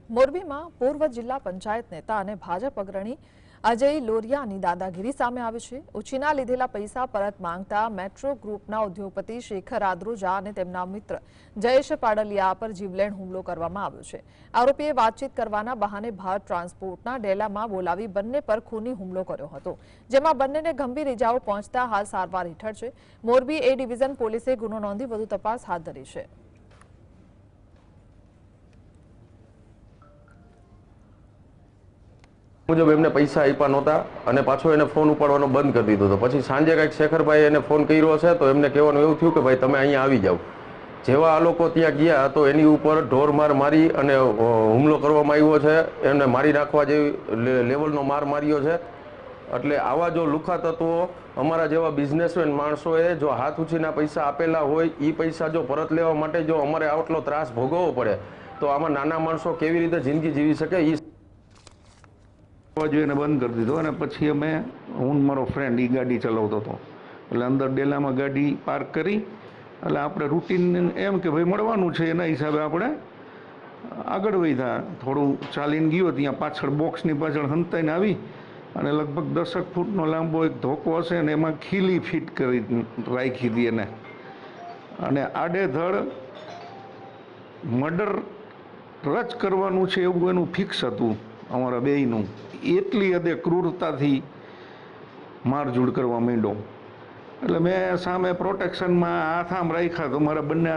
મોરબીમાં પૂર્વ જિલ્લા પંચાયત નેતા અને ભાજપ અગ્રણી અજય લોરિયાની દાદાગીરી સામે આવી છે। ઉછીના લીધેલા પૈસા પરત માંગતા મેટ્રો ગ્રુપના ઉદ્યોગપતિ શેખર આદ્રોજા અને તેમના મિત્ર જયેશ પાડલિયા પર જીવલેણ હુમલો કરવામાં આવ્યો છે। આરોપીએ વાતચીત કરવાના બહાને ભારત ટ્રાન્સપોર્ટના ડેલામાં બોલાવી બંને પર ખૂની હુમલો કર્યો હતો, જેમાં બંનેને ગંભીર ઇજાઓ પહોંચતા હાલ સારવાર હેઠળ છે। મોરબી એ ડિવિઝન પોલીસે ગુનો નોંધી વધુ તપાસ હાથ ધરી છે। મુજબ એમને પૈસા આપ્યા નહોતા અને પાછો એને ફોન ઉપાડવાનો બંધ કરી દીધો હતો। પછી સાંજે કંઈક શેખરભાઈ એને ફોન કર્યો છે તો એમને કહેવાનું એવું થયું કે ભાઈ તમે અહીંયા આવી જાઓ। જેવા આ લોકો ત્યાં ગયા તો એની ઉપર ઢોરમાર મારી અને હુમલો કરવામાં આવ્યો છે। એમને મારી નાખવા જેવી લેવલનો માર માર્યો છે। એટલે આવા જો લુખા તત્વો અમારા જેવા બિઝનેસમેન માણસોએ જો હાથ ઉછીના પૈસા આપેલા હોય એ પૈસા જો પરત લેવા માટે જો અમારે આટલો ત્રાસ ભોગવવો પડે તો આમાં નાના માણસો કેવી રીતે જિંદગી જીવી શકે એ એને બંધ કરી દીધો અને પછી અમે હું મારો ફ્રેન્ડ એ ગાડી ચલાવતો હતો એટલે અંદર ડેલામાં ગાડી પાર્ક કરી એટલે આપણે રૂટીન એમ કે ભાઈ મળવાનું છે એના હિસાબે આપણે આગળ વધ્યા। થોડું ચાલીને ગયો ત્યાં પાછળ બોક્સની પાછળ હંતાઈને આવી અને લગભગ 10 ફૂટનો લાંબો એક ધોકો હશે ને એમાં ખીલી ફિટ કરી રાખી હતી એને અને આડેધડ મર્ડર રચ કરવાનું છે એવું એનું ફિક્સ હતું અમારા બેયનું। એટલી હદે ક્રૂરતાથી મારઝૂડ કરવા માંડ્યો એટલે મેં સામે પ્રોટેક્શનમાં હાથ આમ રાખ્યા તો મારા બંને